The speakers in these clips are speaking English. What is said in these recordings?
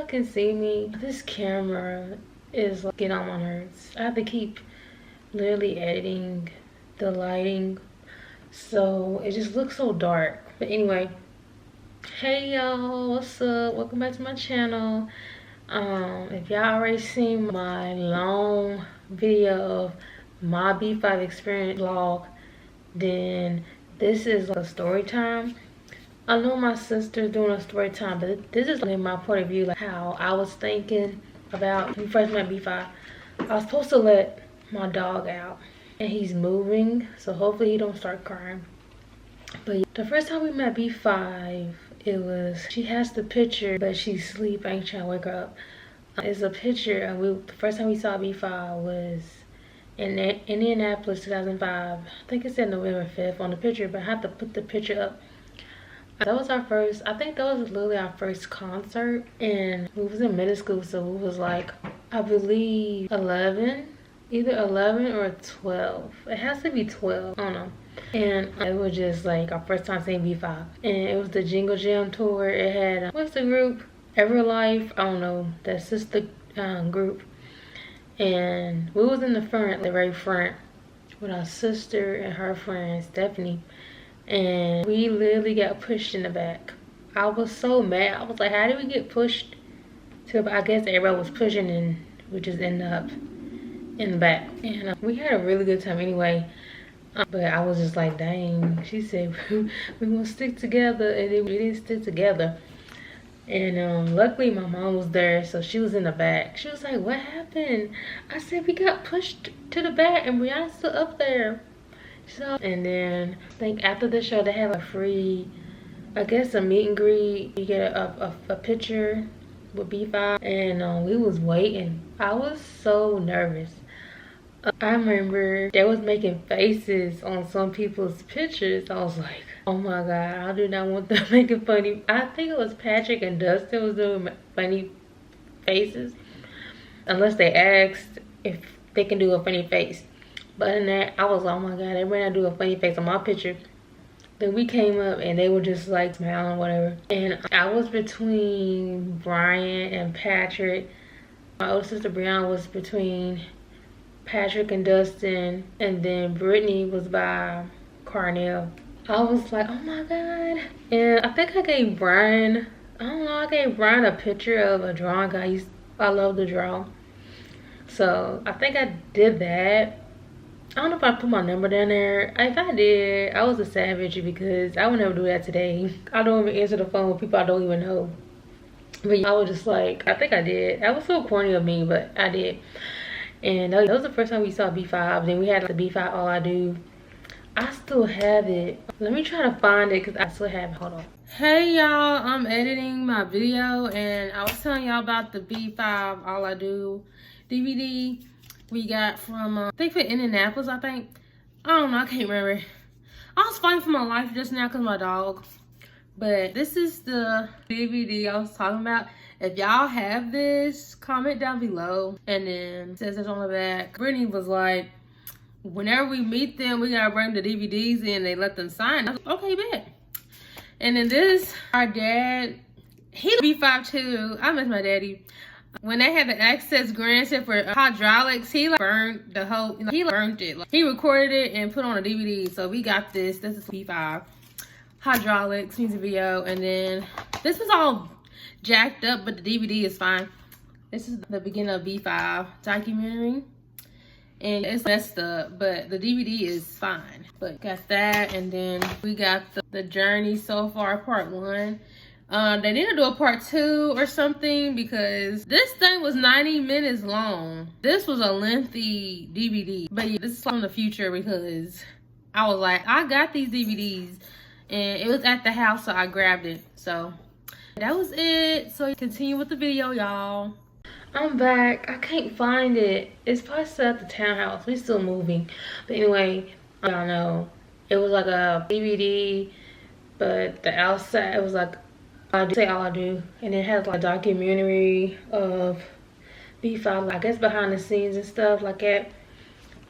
can see me, this camera is like getting on my nerves. I have to keep literally editing the lighting, so it just looks so dark. But anyway, hey y'all, what's up? Welcome back to my channel. If y'all already seen my long video of my B5 experience vlog, then this is a story time. I know my sister's doing a story time, but this is like my point of view, like how I was thinking about when we first met B5. I was supposed to let my dog out, and he's moving, so hopefully he don't start crying. But the first time we met B5, it was, she has the picture, but she's asleep. I ain't trying to wake her up. It's a picture, and the first time we saw B5 was in Indianapolis, 2005. I think it said November 5th on the picture, but I have to put the picture up. That was our first, I think that was literally our first concert, and we was in middle school, so we was like, I believe 11, either 11 or 12. It has to be 12, I don't know. And it was just like our first time seeing B5, and it was the Jingle Jam tour. It had what's the group, Everlife, I don't know, that sister group, and we was in the front, the very front, with our sister and her friend Stephanie, and we literally got pushed in the back. I was so mad. I was like, how did we get pushed to, I guess everybody was pushing and we just ended up in the back, and we had a really good time anyway. But I was just like, dang, she said we gonna stick together, and then we didn't stick together. And luckily my mom was there, so she was in the back. She was like, what happened? I said, we got pushed to the back and Brianna's still up there. So, and then I think after the show they have a free, I guess, a meet and greet. You get a picture with B5, and we was waiting. I was so nervous. I remember they was making faces on some people's pictures. I was like, oh my god, I do not want them making funny. I think it was Patrick and Dustin was doing funny faces, unless they asked if they can do a funny face. But in that, I was like, oh my god, they ran out do a funny face on my picture. Then we came up and they were just like smiling, whatever. And I was between Brian and Patrick. My older sister Brianna was between Patrick and Dustin, and then Brittany was by Carnell. I was like, oh my god. And I think I gave Brian, I don't know, I gave Brian a picture of a drawing. I love to draw, so I think I did that. I don't know if I put my number down there. If I did, I was a savage, because I would never do that today. I don't even answer the phone with people I don't even know. But I was just like, I think I did. That was so corny of me, but I did. And that was the first time we saw B5. Then we had like, the B5 All I Do. I still have it. Let me try to find it, because I still have it. Hold on. Hey y'all, I'm editing my video, and I was telling y'all about the B5 All I Do DVD we got from I think for Indianapolis. I think, I don't know, I can't remember. I was fighting for my life just now because my dog. But this is the DVD I was talking about. If y'all have this, comment down below. And then it says this on the back. Brittany was like, whenever we meet them, we gotta bring the DVDs in. They let them sign. I was like, okay, bet. And then this, our dad, he B5 too. I miss my daddy. When they had the access granted for hydraulics, he like burned the whole, he like burned it. Like, he recorded it and put on a DVD. So we got this. This is B5 hydraulics music video. And then this was all jacked up, but the DVD is fine. This is the beginning of B5 documentary, and it's messed up, but the DVD is fine. But got that, and then we got the journey so far, part 1. They need to do a part 2 or something, because this thing was 90 minutes long. This was a lengthy DVD, but yeah, this is from the future, because I was like, I got these DVDs and it was at the house, so I grabbed it. So that was it. So continue with the video, y'all. I'm back. I can't find it. It's probably still at the townhouse. We still moving. But anyway, y'all know it was like a DVD, but the outside it was like I do say All I Do, and it has like a documentary of B5, I guess behind the scenes and stuff like that.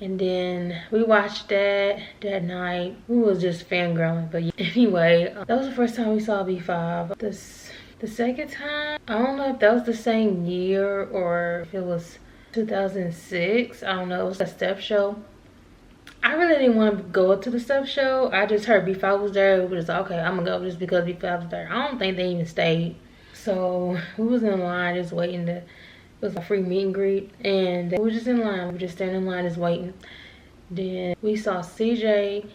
And then we watched that night. We was just fangirling. But anyway, that was the first time we saw B5. This The second time, I don't know if that was the same year or if it was 2006. I don't know. It was a step show. I really didn't want to go to the step show. I just heard B5 was there. We was like, okay, I'm gonna go just because B5 was there. I don't think they even stayed. So we was in line just waiting to. It was a free meet and greet, and we were just in line. We were just standing in line just waiting. Then we saw CJ.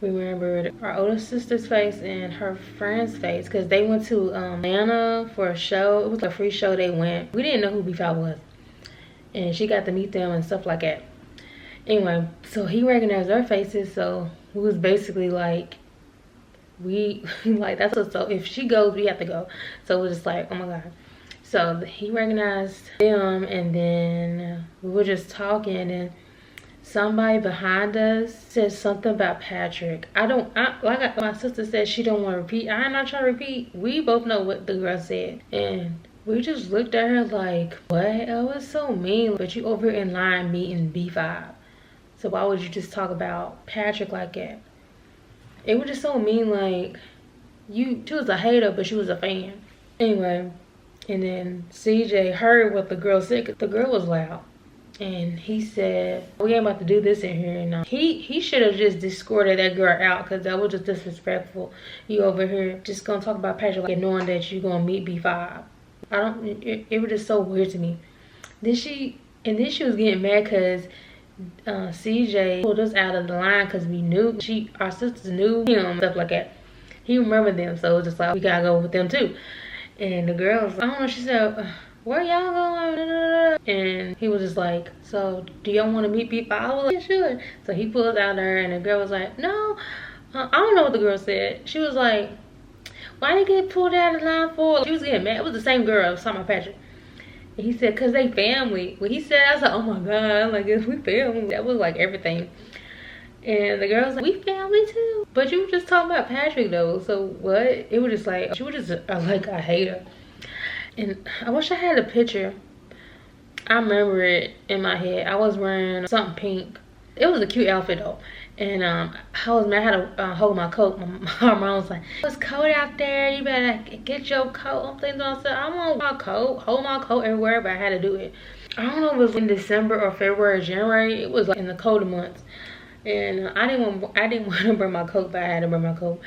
We remembered our older sister's face and her friend's face because they went to Atlanta for a show. It was a free show. They went. We didn't know who B5 was, and she got to meet them and stuff like that. Anyway, so he recognized our faces, so we was basically like, we like that's what, so if she goes, we have to go. So we're just like, oh my god. So he recognized them, and then we were just talking, and somebody behind us said something about Patrick. Like my sister said, she don't want to repeat. I'm not trying to repeat. We both know what the girl said, and we just looked at her like, what? It was so mean. But you over here in line meeting B5. So why would you just talk about Patrick like that? It was just so mean. Like, she was a hater, but she was a fan. Anyway, and then CJ heard what the girl said. The girl was loud. And he said, we ain't about to do this in here. And he should have just escorted that girl out because that was just disrespectful. You over here just gonna talk about Patrick like knowing that you gonna meet B5. It was just so weird to me. Then she was getting mad because CJ pulled us out of the line because we knew our sisters knew him, stuff like that. He remembered them, so it was just like, we gotta go with them too. And the girl was, I don't know, she said, where y'all going? And he was just like, so do y'all want to meet B5? I was like, yeah, sure. So he pulled us out there, and the girl was like, no. I don't know what the girl said. She was like, why did you get pulled out of the line for? She was getting mad. It was the same girl. I was talking about Patrick. And he said, cause they family. When he said, I was like, oh my god, like, if we family, that was like everything. And the girl was like, we family too. But you were just talking about Patrick though, so what? It was just like, she was just like a hater. And I wish I had a picture. I remember it in my head. I was wearing something pink. It was a cute outfit though. And I had to hold my coat. My mom was like, it's cold out there. You better get your coat. I'm thinking, I said, I want my coat, hold my coat everywhere, but I had to do it. I don't know if it was in December or February or January. It was like in the colder months. And I didn't want to bring my coat, but I had to bring my coat.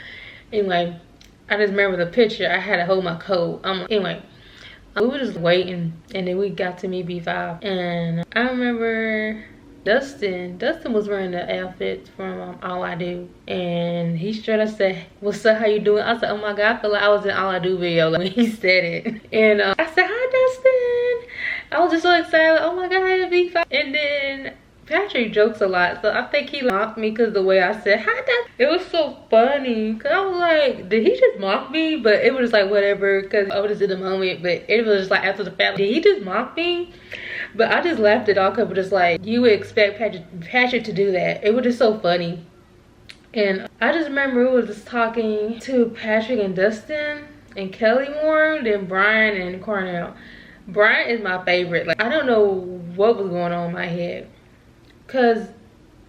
Anyway, I just remember the picture. I had to hold my coat. Anyway, we were just waiting, and then we got to meet B5. And I remember Dustin was wearing the outfit from All I Do, and he straight up said, what's up, how you doing? I said, oh my god, I feel like I was in All I Do video like, when he said it. And I said, hi Dustin. I was just so excited, like, oh my god, B5. And then Patrick jokes a lot, so I think he mocked me because the way I said hi Dustin. It was so funny because I was like, did he just mock me? But it was just like whatever, because I was just in the moment. But it was just like after the fact, did he just mock me? But I just laughed it off because it was just like, you would expect Patrick to do that. It was just so funny. And I just remember we was just talking to Patrick and Dustin and Kelly more than Brian and Cornell. Brian is my favorite. Like, I don't know what was going on in my head. Because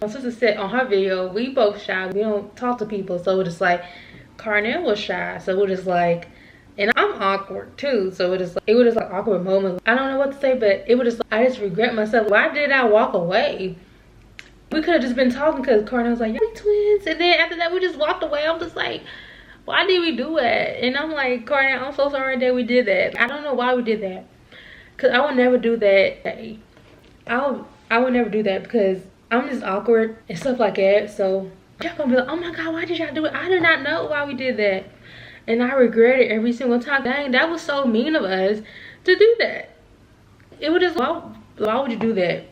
my sister said on her video, we both shy. We don't talk to people. So it was just like, Cornell was shy. So it was just like, and I'm awkward too, so it was just like awkward moments. I don't know what to say, but it was just like, I just regret myself. Why did I walk away? We could have just been talking because Cornell was like, yeah, we twins. And then after that, we just walked away. I'm just like, why did we do that? And I'm like, Cornell, I'm so sorry that we did that. I don't know why we did that. Because I would never do that. I would never do that because I'm just awkward and stuff like that. So y'all gonna be like, oh my god, why did y'all do it? I did not know why we did that. And I regret it every single time. Dang, that was so mean of us to do that. It was just, why would you do that?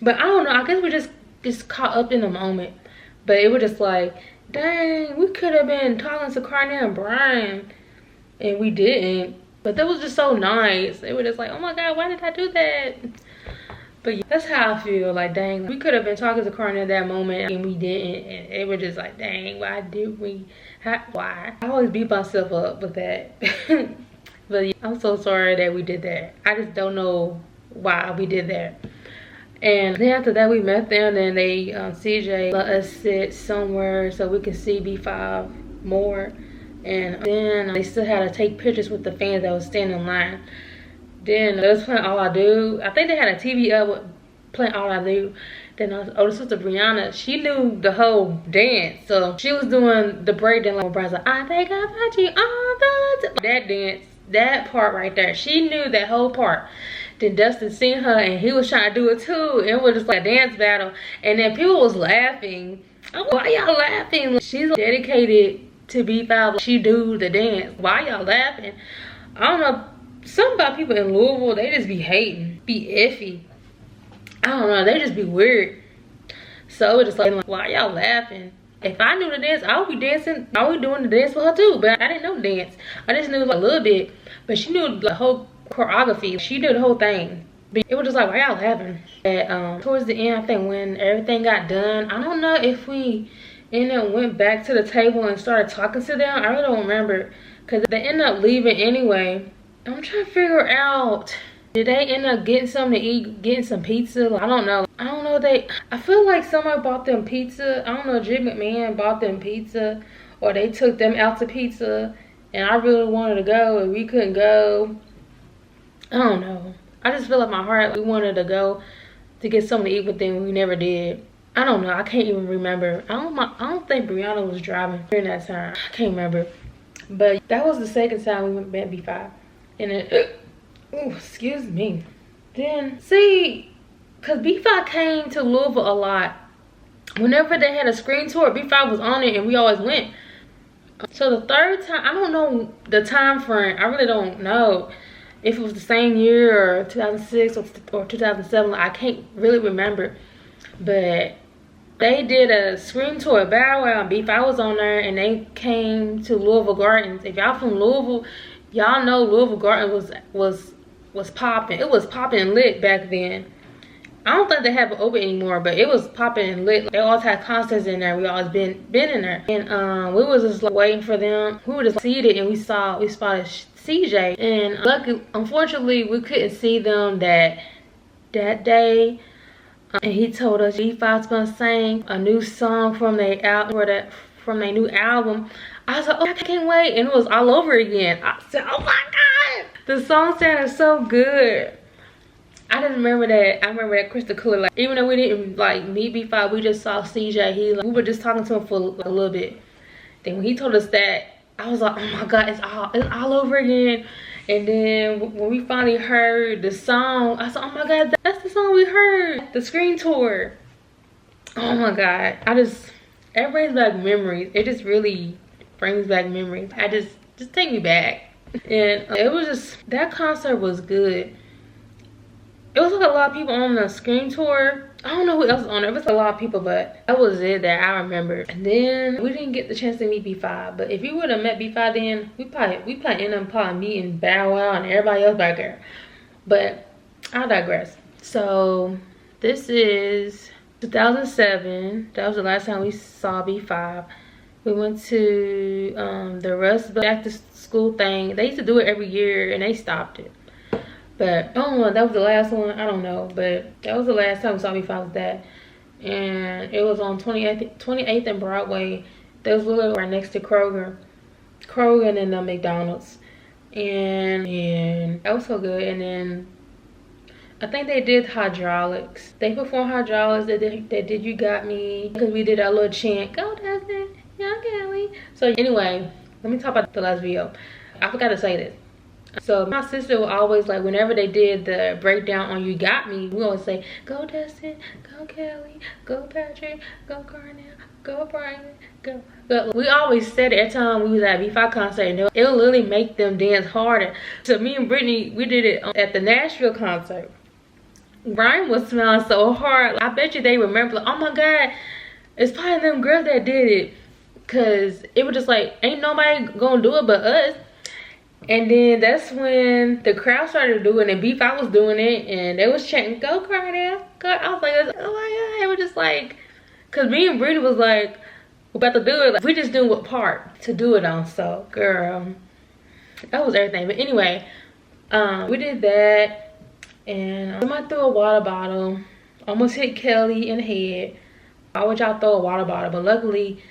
But I don't know, I guess we just caught up in the moment. But it was just like, dang, we could have been talking to Cornell and Brian. And we didn't. But that was just so nice. It was just like, oh my god, why did I do that? But yeah, that's how I feel. Like, dang, we could have been talking to Cornell at that moment and we didn't. And it was just like, dang, why did we? Why? I always beat myself up with that. But yeah, I'm so sorry that we did that. I just don't know why we did that. And then after that, we met them, and CJ let us sit somewhere so we could see B5 more. And then they still had to take pictures with the fans that was standing in line. Then they was playing All I Do. I think they had a TV up with playing All I Do. Then the older sister Brianna, she knew the whole dance. So she was doing the breakdown like Brian's like, I think about you all the time. That dance, that part right there, she knew that whole part. Then Dustin seen her and he was trying to do it too. It was just like a dance battle. And then people was laughing. I'm like, why y'all laughing? She's dedicated to B5. She do the dance. Why y'all laughing? I don't know. Something about people in Louisville, they just be hating, be iffy. I don't know, they just be weird. So it's just like, why y'all laughing? If I knew the dance, I would be dancing. I would be doing the dance for her too. But I didn't know the dance. I just knew like a little bit. But she knew the whole choreography. She did the whole thing. But it was just like, why y'all laughing? Towards the end, I think when everything got done, I don't know if we ended up went back to the table and started talking to them. I really don't remember. Because they ended up leaving anyway. I'm trying to figure out, did they end up getting something to eat, getting some pizza? Like, I don't know. I feel like somebody bought them pizza. I don't know, Jim McMahon bought them pizza, or they took them out to pizza, and I really wanted to go and we couldn't go. I don't know. I just feel like my heart, we wanted to go to get something to eat with them, we never did. I don't know, I can't even remember. I don't think Brianna was driving during that time. I can't remember. But that was the second time we went back B5. And it, ooh, excuse me. Then, see, because B5 came to Louisville a lot. Whenever they had a screen tour, B5 was on it and we always went. So the third time, I don't know the time frame. I really don't know if it was the same year or 2006 or 2007. I can't really remember. But they did a screen tour at Bow Wow and B5 was on there, and they came to Louisville Gardens. If y'all from Louisville, y'all know Louisville Gardens was popping. It was popping and lit back then. I don't think they have it open anymore, but it was popping and lit. They always had concerts in there. We always been in there. And we was just like waiting for them. We were just seated and we spotted CJ. And luckily, unfortunately, we couldn't see them that day. And he told us B5's gonna sing a new song from their new album. I was like, oh, I can't wait. And it was all over again. I said, oh my God. The song sounded so good. I just remember that. I remember that crystal clear. Like, even though we didn't like meet B5, we just saw CJ. We were just talking to him for a little bit. Then when he told us that, I was like, oh my God, it's all over again. And then when we finally heard the song, I said, oh my God, that's the song we heard. The screen tour. Oh my God. It brings back memories. It just really brings back memories. Just take me back. And it was just, that concert was good. It was like a lot of people on the screen tour. I don't know who else was on it. It was a lot of people, but that was it that I remember. And then we didn't get the chance to meet B5. But if we would have met B5 then, we probably ended up meeting Bow Wow and everybody else back there. But I digress. So this is 2007. That was the last time we saw B5. We went to the Rust back to school thing. They used to do it every year and they stopped it. But I don't know, that was the last one. I don't know, but that was the last time we saw B5 with that. And it was on 28th and Broadway. That was literally right next to Kroger and then McDonald's. And that was so good. And then I think they did Hydraulics. They performed Hydraulics. They did You Got Me. Because we did our little chant, go Dustin, yeah, Kelly. So anyway, let me talk about the last video. I forgot to say this. So my sister would always, like, whenever they did the breakdown on You Got Me, we always say, go Dustin, go Kelly, go Patrick, go Carnell, go Brian, go. We always said it every time we was at a B5 concert, and it would literally make them dance harder. So me and Brittany, we did it at the Nashville concert. Brian was smiling so hard. I bet you they remember, like, oh my God, it's probably them girls that did it. Cause it was just like, ain't nobody gonna do it but us. And then that's when the crowd started doing it. B5 was doing it and they was chanting, go Carnell, go. I was like, oh my God. It was just like, cause me and Brittany was like, we're about to do it. Like, we just knew what part to do it on. So girl, that was everything. But anyway, we did that. And somebody threw a water bottle. Almost hit Kelly in the head. Why would y'all throw a water bottle? But luckily,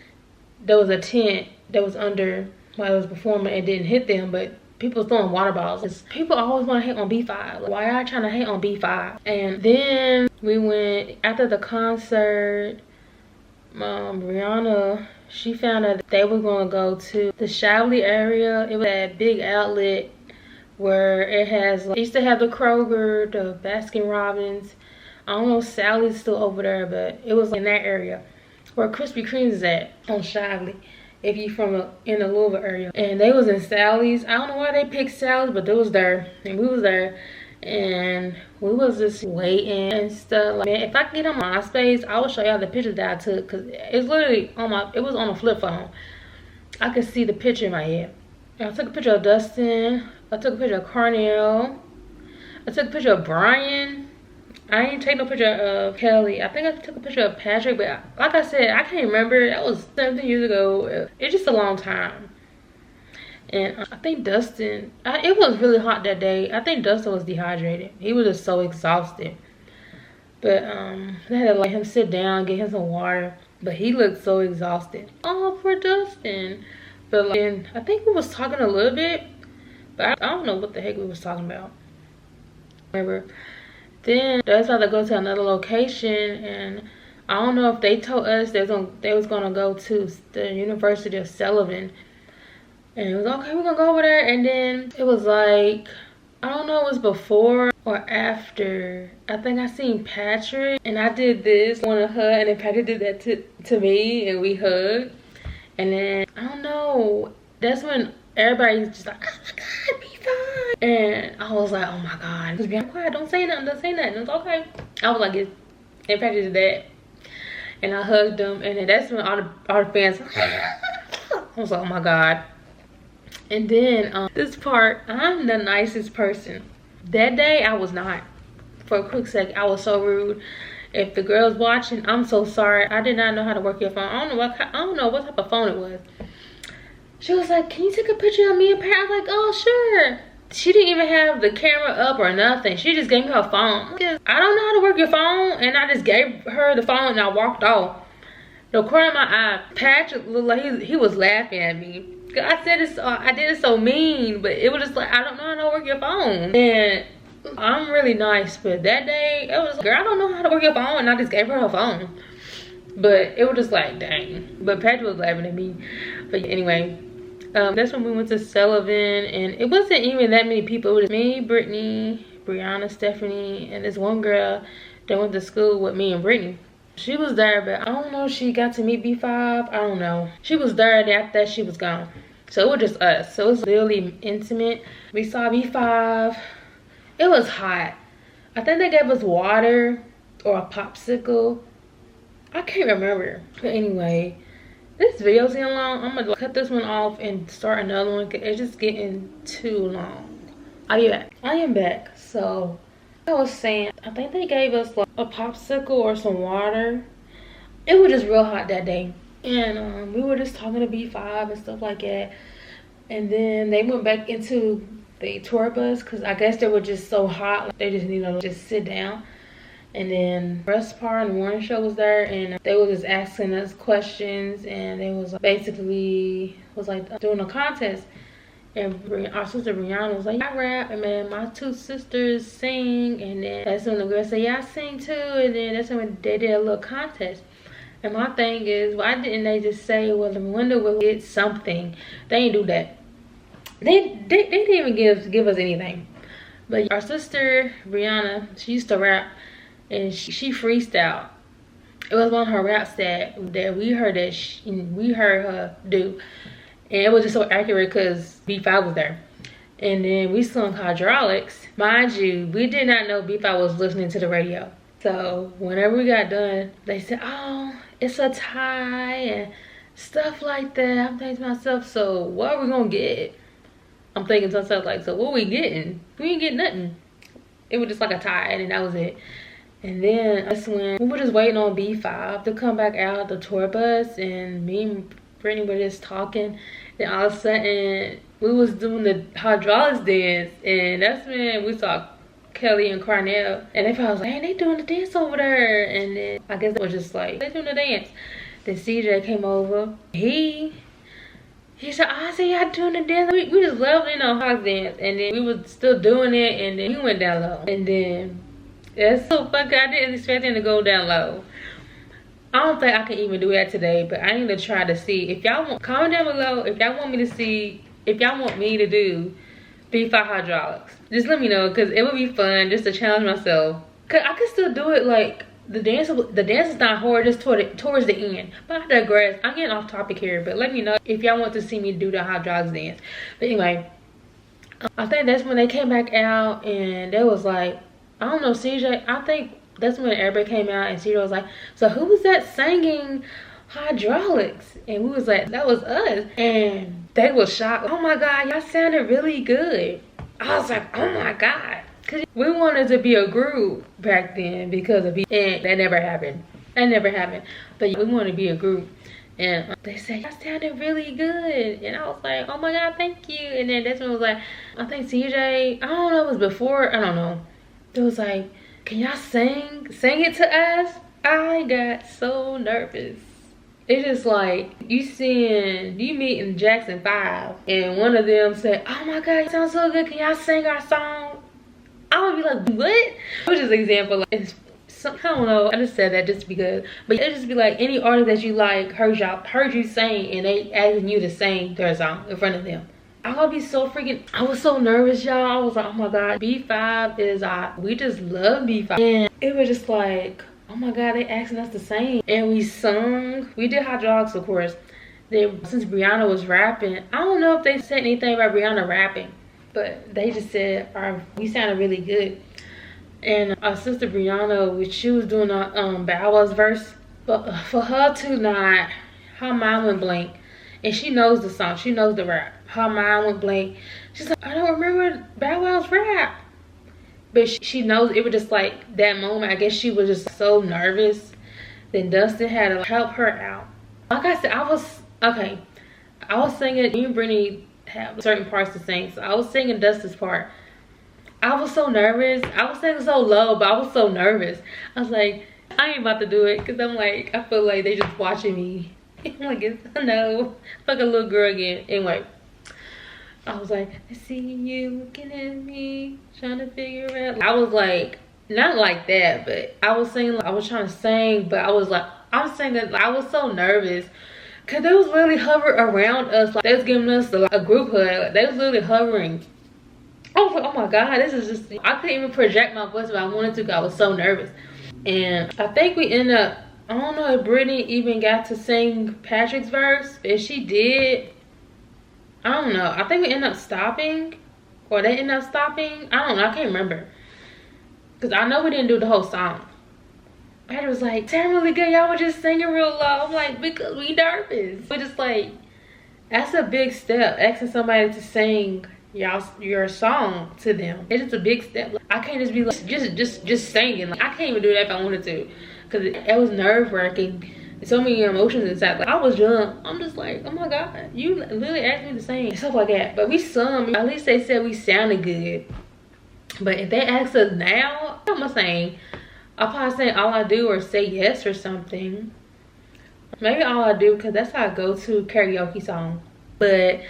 there was a tent that was under while it was performing, it didn't hit them, but people throwing water bottles. People always want to hate on B5. Like, why y'all trying to hate on B5? And then we went after the concert. Brianna, she found out that they were going to go to the Shavli area. It was that big outlet where it has, like, it used to have the Kroger, the Baskin Robbins. I don't know if Sally's still over there, but it was in that area where Krispy Kreme's is at on Shavli, if you from in the Louisville area. And they was in Sally's. I don't know why they picked Sally's, but they was there, and we was there, and we was just waiting and stuff. Like, man, if I can get on my MySpace, I will show y'all the pictures that I took, because it's literally on my, it was on a flip phone. I could see the picture in my head. And I took a picture of Dustin. I took a picture of Carnell. I took a picture of Brian. I didn't take no picture of Kelly. I think I took a picture of Patrick, but like I said, I can't remember. That was 17 years ago. It's just a long time. And I think Dustin, it was really hot that day. I think Dustin was dehydrated. He was just so exhausted. But they had to let him sit down, get him some water. But he looked so exhausted. Oh, poor Dustin. But like, and I think we was talking a little bit, but I don't know what the heck we was talking about. Remember? Then they decided to go to another location, and I don't know if they told us they was gonna go to the University of Sullivan. And it was okay, we're gonna go over there. And then it was like, I don't know, it was before or after. I think I seen Patrick, and I did this, want to hug, and then Patrick did that to me, and we hugged. And then, I don't know, that's when everybody's just like, oh my God, be fine. And I was like, oh my God, just be quiet, don't say nothing, don't say nothing, it's okay. I was like, and Patrick did that. And I hugged him, and then that's when all the fans, I was like, oh my God. And then this part, I'm the nicest person. That day, I was not. For a quick second, I was so rude. If the girl's watching, I'm so sorry. I did not know how to work your phone. I don't know what type of phone it was. She was like, can you take a picture of me and Pat? I was like, oh, sure. She didn't even have the camera up or nothing. She just gave me her phone. I don't know how to work your phone. And I just gave her the phone and I walked off. The corner of my eye, Patrick looked like he was laughing at me. I said it, I did it so mean, but it was just like, I don't know how to work your phone. And I'm really nice, but that day, it was like, girl, I don't know how to work your phone, and I just gave her phone. But it was just like, dang. But Patrick was laughing at me. But anyway, that's when we went to Sullivan, and it wasn't even that many people. It was me, Brittany, Brianna, Stephanie, and this one girl that went to school with me and Brittany. She was there, but I don't know if she got to meet B5. I don't know. She was there, and after that, she was gone. So it was just us. So it was really intimate. We saw B5. It was hot. I think they gave us water or a popsicle. I can't remember. But anyway, this video's getting long. I'm gonna cut this one off and start another one because it's just getting too long. I'll be back. I am back. So I was saying, I think they gave us like a popsicle or some water. It was just real hot that day. And we were just talking to B5 and stuff like that. And then they went back into the tour bus because I guess they were just so hot. Like, they just needed to just sit down. And then Russ Parr and the Warren Show was there, and they were just asking us questions, and they was basically doing a contest. And our sister Brianna was like, I rap, and man, my two sisters sing. And then that's when the girl said, yeah, I sing too. And then that's when they did a little contest. And my thing is, why didn't they just say, well, the window will get something? They didn't do that. They didn't even give us anything. But our sister Brianna, she used to rap, and she freestyled. It was one of her raps that we heard her do, and it was just so accurate because B5 was there. And then we sung Hydraulics. Mind you, we did not know B5 was listening to the radio. So whenever we got done, they said, oh, it's a tie and stuff like that. I'm thinking to myself, so what are we gonna get? I'm thinking to myself, like, so what we getting? We ain't getting nothing. It was just like a tie, and that was it. And then that's when we were just waiting on B5 to come back out the tour bus, and me and Brittany were just talking, and all of a sudden we was doing the hydraulics dance, and that's when we saw Kelly and Carnell, and they probably was like, hey, they doing the dance over there. And then I guess it was just like, they doing the dance. Then CJ came over. He He said, oh, I see y'all doing the dance. We just loved, you know, hog dance. And then we was still doing it, and then he went down low. And then, that's so funky. I didn't expect him to go down low. I don't think I can even do that today, but I need to try to see. If y'all want, comment down below if y'all want me to see, if y'all want me to do B5 hydraulics. Just let me know, because it would be fun just to challenge myself. Because I could still do it, like, the dance is not hard, just towards the end. But I digress. I'm getting off topic here, but let me know if y'all want to see me do the hydraulics dance. But anyway, I think that's when they came back out, and they was like, I don't know, CJ, I think that's when everybody came out, and CJ was like, so who was that singing hydraulics? And we was like, that was us. And they was shocked. Oh my God, y'all sounded really good. I was like, oh my God. Cause we wanted to be a group back then because of, and that never happened. That never happened. But we wanted to be a group. And they said, y'all sounded really good. And I was like, oh my God, thank you. And then that's when it was like, I think CJ, I don't know, it was before, I don't know. It was like, can y'all sing it to us? I got so nervous. It's just like, you meeting Jackson 5, and one of them said, oh my God, you sound so good, can y'all sing our song? I would be like, what? It was just an example. Like, it's some, I don't know, I just said that just because. But it just be like, any artist that you like heard you sing, and they asking you to sing their song in front of them. I would be so freaking, I was so nervous, y'all. I was like, oh my God, B5 is, we just love B5. And it was just like, oh my God, they asking us to sing. And we sung, we did hydraulics, of course. Then since Brianna was rapping, I don't know if they said anything about Brianna rapping, but they just said we sounded really good. And our sister Brianna, which she was doing a Bow Wow's verse, but for her to not, her mind went blank. And she knows the song, she knows the rap. Her mind went blank. She's like, I don't remember Bow Wow's rap. But she knows, it was just like that moment. I guess she was just so nervous. Then Dustin had to help her out. Like I said, I was singing, me and Brittany have certain parts to sing. So I was singing Dustin's part. I was so nervous. I was singing so low, but I was so nervous. I was like, I ain't about to do it, because I'm like, I feel like they just watching me. I'm like, no, like a little girl again. Anyway, I was like, I see you looking at me, trying to figure out. I was like, not like that, but I was singing, I was trying to sing, but I was like, I'm singing, I was so nervous. Cause they was literally hovering around us, like they was giving us a group hug. Like, they was literally hovering. I was like, oh my God, this is just, I couldn't even project my voice if I wanted to, because I was so nervous. And I think we ended up, I don't know if Brittany even got to sing Patrick's verse. If she did, I don't know. I think we ended up stopping, or they ended up stopping. I don't know, I can't remember. Cause I know we didn't do the whole song. Patrick was like, sound really good, y'all were just singing real low. I'm like, because we nervous. We're just like, that's a big step, asking somebody to sing your song to them. It's just a big step. I can't just be like, just singing. Like, I can't even do that if I wanted to. Cause it was nerve-wracking. So many emotions inside. Like, I was young. I'm just like, oh my God, you literally asked me to sing and stuff like that. But we sung. At least they said we sounded good. But if they ask us now, I'm gonna sing. I'll probably say All I Do or Say Yes or something. Maybe All I Do, because that's how I go to karaoke song. But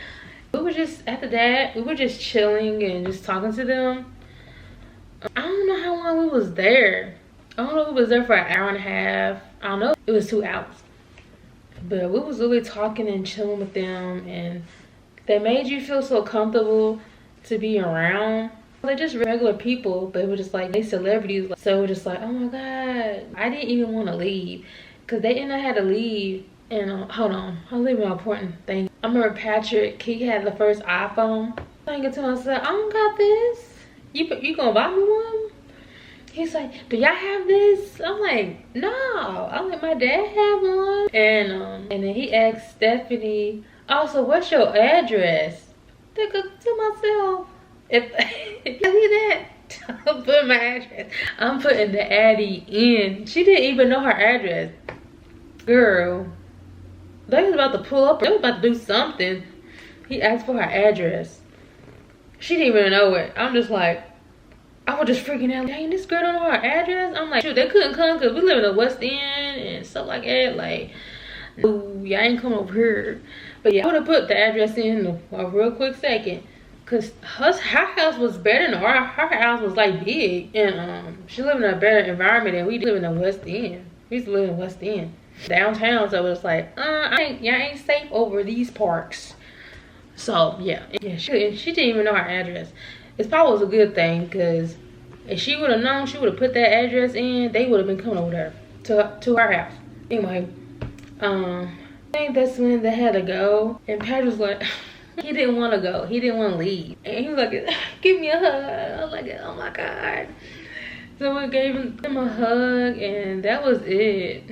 we were just, after that, we were just chilling and just talking to them. I don't know how long we was there. I don't know if we was there for an hour and a half. I don't know. It was 2 hours. But we was really talking and chilling with them, and they made you feel so comfortable to be around. They're just regular people, but it was just like, they celebrities. So it was just like, oh my God. I didn't even want to leave, because they ended up had to leave. And hold on, I'll leave an important thing. I remember Patrick, he had the first iPhone. I'm thinking to myself, I don't got this. You gonna buy me one? He's like, do y'all have this? I'm like, no. I'm like, my dad have one. And then he asked Stephanie, also, what's your address? To myself, if you see that, I'm putting my address. I'm putting the Addie in. She didn't even know her address. Girl, they was about to pull up. They was about to do something. He asked for her address. She didn't even know it. I'm just like, I was just freaking out. Dang, this girl don't know her address. I'm like, shoot, they couldn't come because we live in the West End and stuff like that. Like, No, y'all ain't come over here. But yeah, I would have put the address in a real quick second. Cause her house was better than her house was like big, and she lived in a better environment, and we live in the West End. We used to live in the West End, downtown. So it was like, y'all ain't safe over these parks. So yeah, she didn't even know our address. It probably was a good thing, because if she would have known, she would have put that address in. They would have been coming over there to our house. Anyway, I think that's when they had to go, and Pat was like. He didn't want to go. He didn't want to leave. And he was like, give me a hug. I was like, oh my God. So we gave him a hug, and that was it.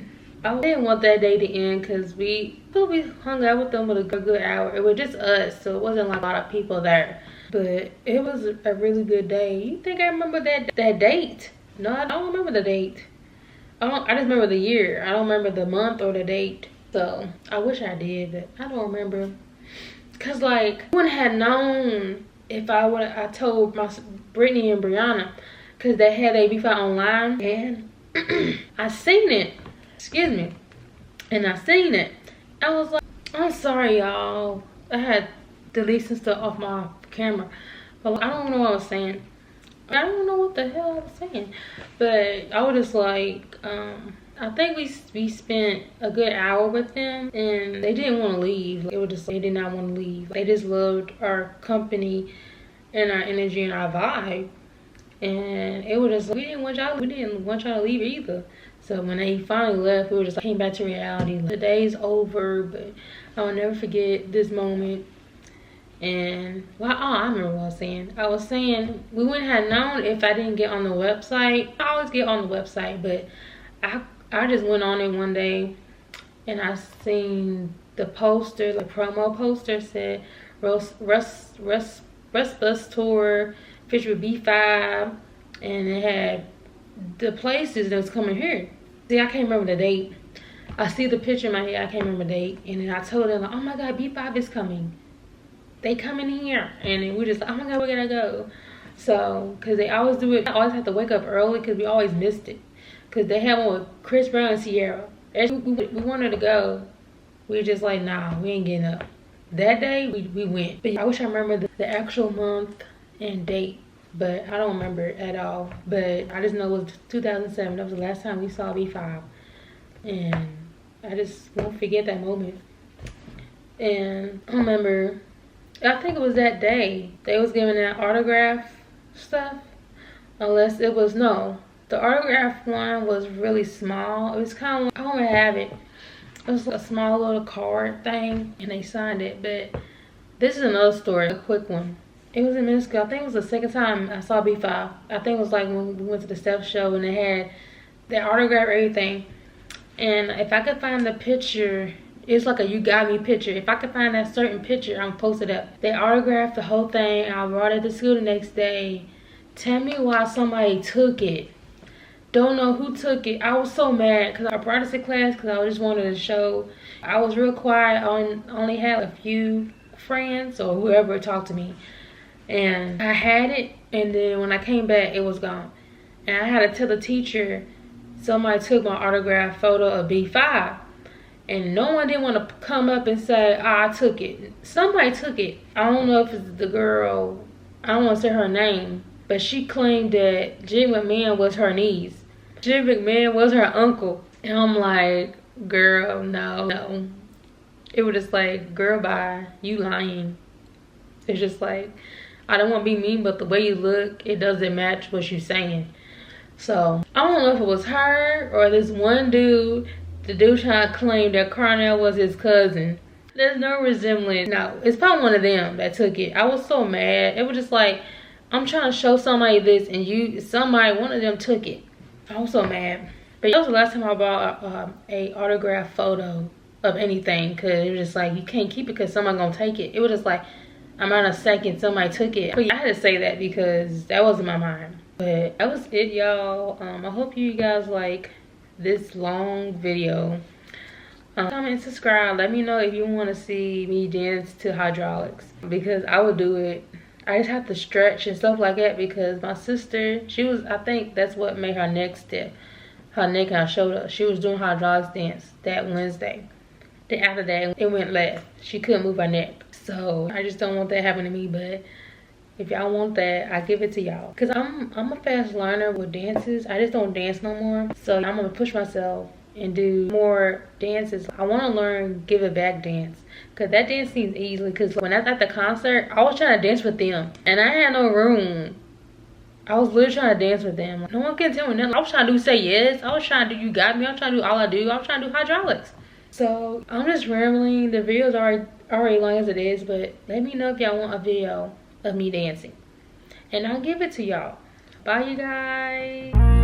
I didn't want that day to end, because we hung out with them with a good hour. It was just us, so it wasn't like a lot of people there. But it was a really good day. You think I remember that date? No, I don't remember the date. I just remember the year. I don't remember the month or the date. So I wish I did, but I don't remember. Cause like, I wouldn't have known if I told Brittany and Brianna, cause they had a beef out online, and I seen it. Excuse me. And I seen it. I was like, I'm sorry, y'all. I had deleted some stuff off my camera, but I don't know what I was saying. I don't know what the hell I was saying, but I was just like, I think we spent a good hour with them, and they didn't want to leave. It was just, they did not want to leave. They just loved our company and our energy and our vibe. And it was just, we didn't want y'all to leave either. So when they finally left, we were just like, came back to reality. The day's over, but I'll never forget this moment. And well, I remember what I was saying. I was saying we wouldn't have known if I didn't get on the website. I always get on the website, but I just went on it one day, and I seen the poster, the promo poster said Russ Bus Tour, featured with B5, and it had the places that was coming here. See, I can't remember the date. I see the picture in my head, I can't remember the date, and then I told them, like, oh my God, B5 is coming. They coming here, and then we just like, oh my God, we gotta go. So, cause they always do it, I always have to wake up early, cause we always missed it. Cause they had one with Chris Brown and Sierra. We wanted to go. We were just like, nah, we ain't getting up. That day, we went. But I wish I remember the actual month and date, but I don't remember it at all. But I just know it was 2007. That was the last time we saw B5. And I just won't forget that moment. And I remember, I think it was that day, they was giving that autograph stuff. Unless it was, no. The autograph one was really small. It was kind of, I don't have it. It was a small little card thing, and they signed it. But this is another story, a quick one. It was in middle school. I think it was the second time I saw B5. I think it was like when we went to the Steph show, and they had their autograph, everything. And if I could find the picture, it's like a You Got Me picture. If I could find that certain picture, I'm post it up. They autographed the whole thing. I brought it to school the next day. Tell me why somebody took it. Don't know who took it. I was so mad because I brought it to class because I just wanted to show. I was real quiet. I only had a few friends or whoever talked to me. And I had it, and then when I came back, it was gone. And I had to tell the teacher somebody took my autographed photo of B5. And no one didn't want to come up and say, oh, I took it. Somebody took it. I don't know if it's the girl. I don't want to say her name. But she claimed that Jim McMahon was her niece. Jim McMahon was her uncle. And I'm like, girl, no. It was just like, girl, bye. You lying. It's just like, I don't want to be mean, but the way you look, it doesn't match what you're saying. So, I don't know if it was her or this one dude. The dude trying to claim that Carnell was his cousin. There's no resemblance. No, it's probably one of them that took it. I was so mad. It was just like, I'm trying to show somebody this, and one of them took it. I was so mad. But that was the last time I bought a autographed photo of anything, because it was just like, you can't keep it because someone's gonna take it. It was just like, I'm on a second, somebody took it. But yeah, I had to say that because that wasn't my mind. But that was it, y'all. I hope you guys like this long video. Comment and subscribe. Let me know if you want to see me dance to hydraulics, because I would do it. I just have to stretch and stuff like that, because my sister, I think that's what made her neck stiff. Her neck and her shoulder. She was doing hydraulics dance that Wednesday. Then after that, it went left. She couldn't move her neck. So I just don't want that happening to me. But if y'all want that, I give it to y'all. Cause I'm a fast learner with dances. I just don't dance no more. So I'm gonna push myself and do more dances. I want to learn give it back dance, because that dance seems easy. Because when I was at the concert, I was trying to dance with them and I had no room. I was literally trying to dance with them. No one can tell me nothing. I was trying to do say yes. I was trying to do you got me. I was trying to do all I do. I was trying to do hydraulics. So I'm just rambling. The video's already long as it is, but let me know if y'all want a video of me dancing and I'll give it to y'all. Bye you guys.